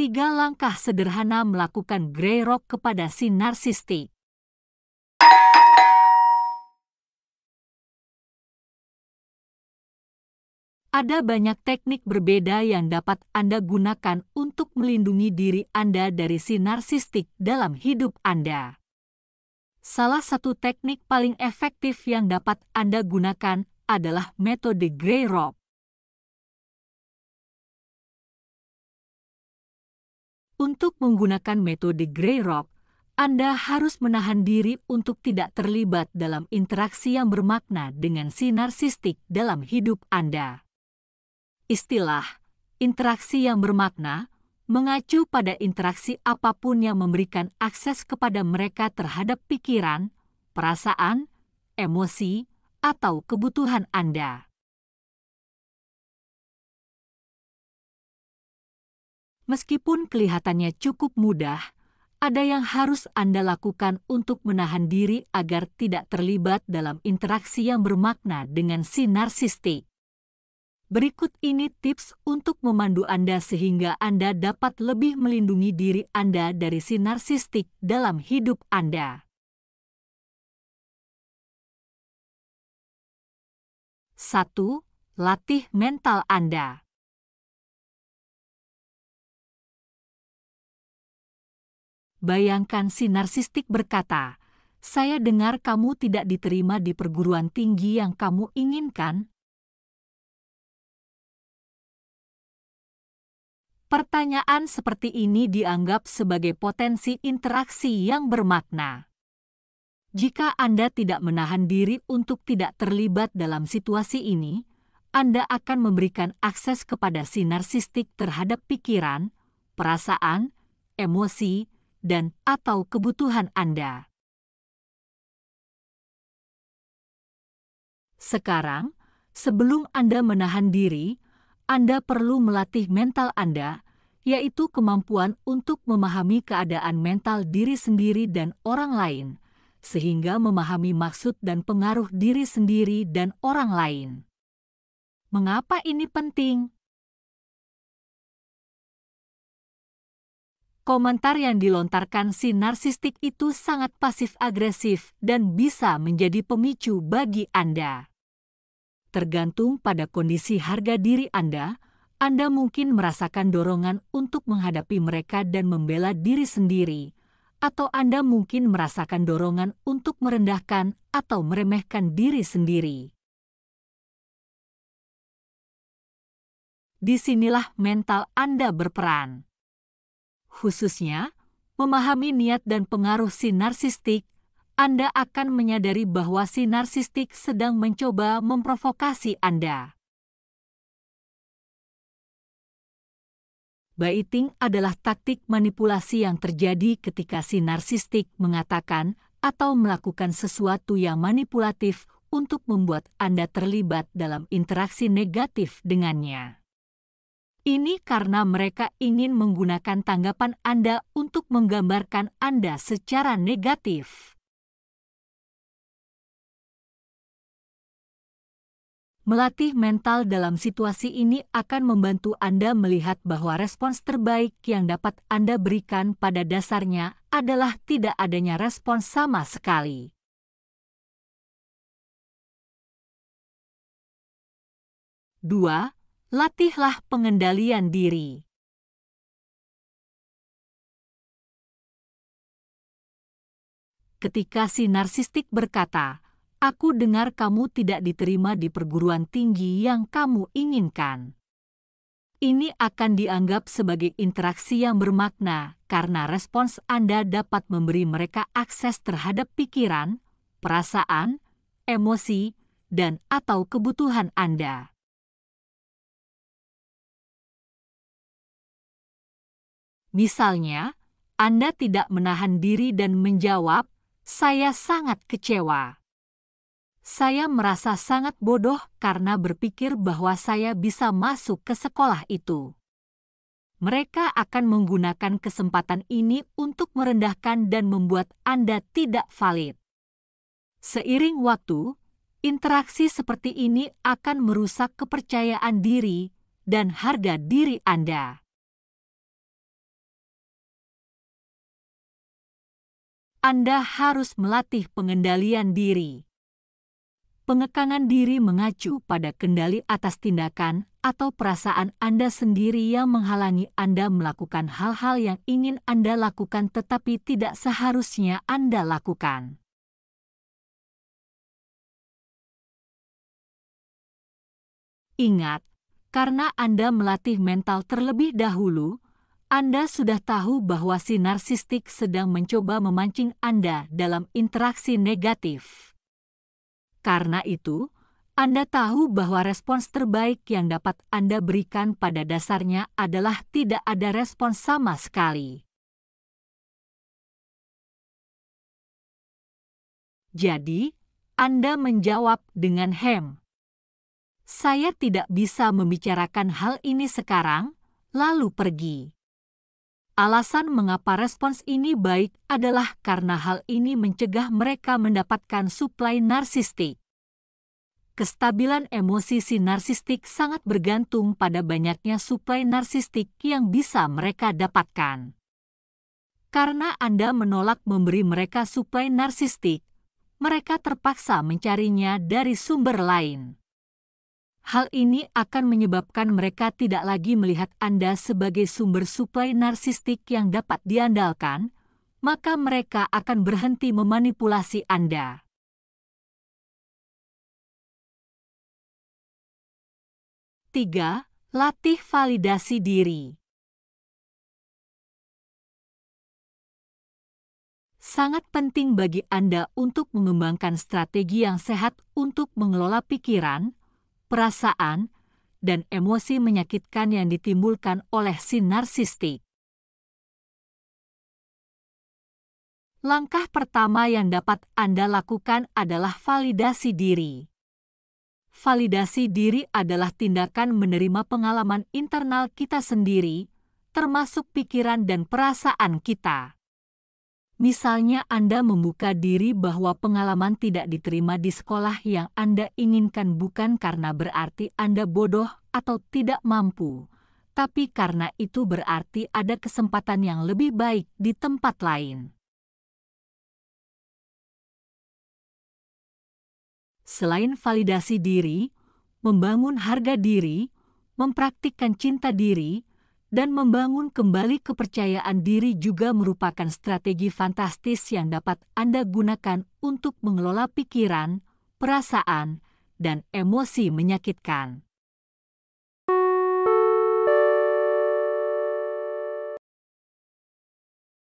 3 langkah sederhana melakukan grey rock kepada si narsistik. Ada banyak teknik berbeda yang dapat Anda gunakan untuk melindungi diri Anda dari si narsistik dalam hidup Anda. Salah satu teknik paling efektif yang dapat Anda gunakan adalah metode grey rock. Untuk menggunakan metode grey rock, Anda harus menahan diri untuk tidak terlibat dalam interaksi yang bermakna dengan si narsistik dalam hidup Anda. Istilah interaksi yang bermakna mengacu pada interaksi apapun yang memberikan akses kepada mereka terhadap pikiran, perasaan, emosi, atau kebutuhan Anda. Meskipun kelihatannya cukup mudah, ada yang harus Anda lakukan untuk menahan diri agar tidak terlibat dalam interaksi yang bermakna dengan si narsistik. Berikut ini tips untuk memandu Anda sehingga Anda dapat lebih melindungi diri Anda dari si narsistik dalam hidup Anda. 1. Latih mental Anda. Bayangkan si narsistik berkata, "Saya dengar kamu tidak diterima di perguruan tinggi yang kamu inginkan." Pertanyaan seperti ini dianggap sebagai potensi interaksi yang bermakna. Jika Anda tidak menahan diri untuk tidak terlibat dalam situasi ini, Anda akan memberikan akses kepada si narsistik terhadap pikiran, perasaan, emosi, dan atau kebutuhan Anda. Sekarang, sebelum Anda menahan diri, Anda perlu melatih mental Anda, yaitu kemampuan untuk memahami keadaan mental diri sendiri dan orang lain, sehingga memahami maksud dan pengaruh diri sendiri dan orang lain. Mengapa ini penting? Komentar yang dilontarkan si narsistik itu sangat pasif-agresif dan bisa menjadi pemicu bagi Anda. Tergantung pada kondisi harga diri Anda mungkin merasakan dorongan untuk menghadapi mereka dan membela diri sendiri, atau Anda mungkin merasakan dorongan untuk merendahkan atau meremehkan diri sendiri. Disinilah mental Anda berperan. Khususnya, memahami niat dan pengaruh si narsistik, Anda akan menyadari bahwa si narsistik sedang mencoba memprovokasi Anda. Baiting adalah taktik manipulasi yang terjadi ketika si narsistik mengatakan atau melakukan sesuatu yang manipulatif untuk membuat Anda terlibat dalam interaksi negatif dengannya. Ini karena mereka ingin menggunakan tanggapan Anda untuk menggambarkan Anda secara negatif. Melatih mental dalam situasi ini akan membantu Anda melihat bahwa respons terbaik yang dapat Anda berikan pada dasarnya adalah tidak adanya respons sama sekali. Dua, latihlah pengendalian diri. Ketika si narsistik berkata, "Aku dengar kamu tidak diterima di perguruan tinggi yang kamu inginkan." Ini akan dianggap sebagai interaksi yang bermakna karena respons Anda dapat memberi mereka akses terhadap pikiran, perasaan, emosi, dan atau kebutuhan Anda. Misalnya, Anda tidak menahan diri dan menjawab, "Saya sangat kecewa. Saya merasa sangat bodoh karena berpikir bahwa saya bisa masuk ke sekolah itu." Mereka akan menggunakan kesempatan ini untuk merendahkan dan membuat Anda tidak valid. Seiring waktu, interaksi seperti ini akan merusak kepercayaan diri dan harga diri Anda. Anda harus melatih pengendalian diri. Pengekangan diri mengacu pada kendali atas tindakan atau perasaan Anda sendiri yang menghalangi Anda melakukan hal-hal yang ingin Anda lakukan tetapi tidak seharusnya Anda lakukan. Ingat, karena Anda melatih mental terlebih dahulu, Anda sudah tahu bahwa si narsistik sedang mencoba memancing Anda dalam interaksi negatif. Karena itu, Anda tahu bahwa respons terbaik yang dapat Anda berikan pada dasarnya adalah tidak ada respons sama sekali. Jadi, Anda menjawab dengan "Saya tidak bisa membicarakan hal ini sekarang," lalu pergi. Alasan mengapa respons ini baik adalah karena hal ini mencegah mereka mendapatkan suplai narsistik. Kestabilan emosi si narsistik sangat bergantung pada banyaknya suplai narsistik yang bisa mereka dapatkan. Karena Anda menolak memberi mereka suplai narsistik, mereka terpaksa mencarinya dari sumber lain. Hal ini akan menyebabkan mereka tidak lagi melihat Anda sebagai sumber suplai narsistik yang dapat diandalkan, maka mereka akan berhenti memanipulasi Anda. 3. Latih validasi diri. Sangat penting bagi Anda untuk mengembangkan strategi yang sehat untuk mengelola pikiran, perasaan, dan emosi menyakitkan yang ditimbulkan oleh si narsistik. Langkah pertama yang dapat Anda lakukan adalah validasi diri. Validasi diri adalah tindakan menerima pengalaman internal kita sendiri, termasuk pikiran dan perasaan kita. Misalnya Anda membuka diri bahwa pengalaman tidak diterima di sekolah yang Anda inginkan bukan karena berarti Anda bodoh atau tidak mampu, tapi karena itu berarti ada kesempatan yang lebih baik di tempat lain. Selain validasi diri, membangun harga diri, mempraktikkan cinta diri, dan membangun kembali kepercayaan diri juga merupakan strategi fantastis yang dapat Anda gunakan untuk mengelola pikiran, perasaan, dan emosi menyakitkan.